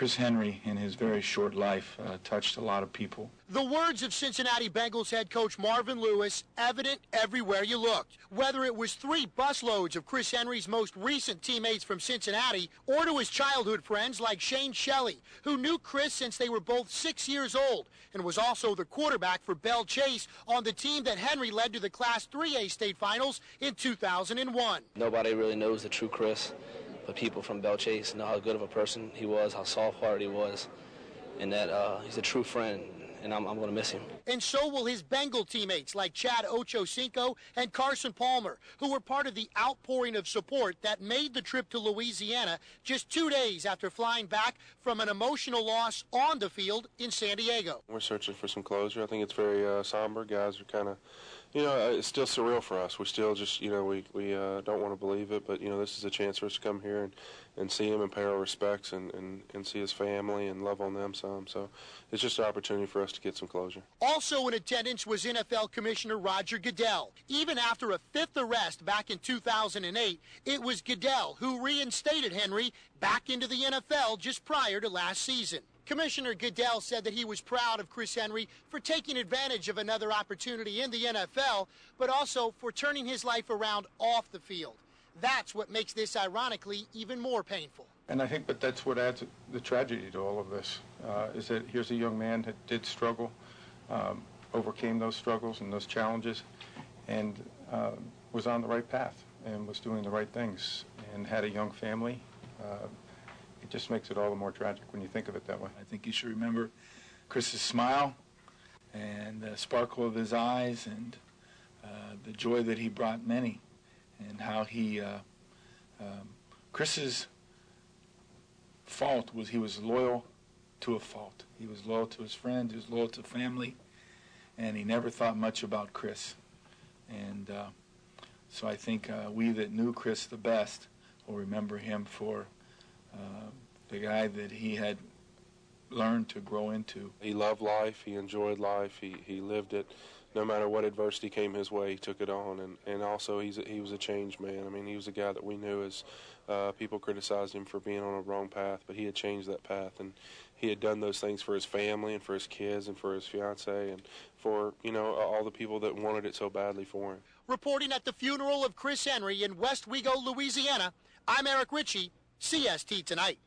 Chris Henry, in his very short life, touched a lot of people. The words of Cincinnati Bengals head coach Marvin Lewis evident everywhere you looked. Whether it was 3 busloads of Chris Henry's most recent teammates from Cincinnati or to his childhood friends like Shane Shelley, who knew Chris since they were both 6 years old and was also the quarterback for Belle Chase on the team that Henry led to the Class 3A state finals in 2001. Nobody really knows the true Chris, but people from Belle Chase know how good of a person he was, how soft-hearted he was, and that he's a true friend, and I'm going to miss him. And so will his Bengal teammates like Chad Ochocinco and Carson Palmer, who were part of the outpouring of support that made the trip to Louisiana just 2 days after flying back from an emotional loss on the field in San Diego. We're searching for some closure. I think it's very somber. Guys are kind of, it's still surreal for us. We still just, we don't want to believe it, but, this is a chance for us to come here and see him and pay our respects and see his family and love on them some. So it's just an opportunity for us to get some closure. Also in attendance was NFL Commissioner Roger Goodell. Even after a 5th arrest back in 2008, it was Goodell who reinstated Henry back into the NFL just prior to last season. Commissioner Goodell said that he was proud of Chris Henry for taking advantage of another opportunity in the NFL, but also for turning his life around off the field. That's what makes this, ironically, even more painful. And I think that's what adds the tragedy to all of this, is that here's a young man that did struggle, overcame those struggles and those challenges, and was on the right path and was doing the right things and had a young family. It just makes it all the more tragic when you think of it that way. I think you should remember Chris's smile and the sparkle of his eyes and the joy that he brought many, and how he, Chris's fault was he was loyal to a fault. He was loyal to his friends, he was loyal to family, and he never thought much about Chris. And so I think we that knew Chris the best will remember him for the guy that he had learned to grow into. He loved life, he enjoyed life, he lived it. No matter what adversity came his way, he took it on. And also he was a changed man. I mean, he was a guy that we knew as people criticized him for being on a wrong path, but he had changed that path. And he had done those things for his family and for his kids and for his fiancée and for, all the people that wanted it so badly for him. Reporting at the funeral of Chris Henry in West Wego, Louisiana, I'm Richey, CST Tonight.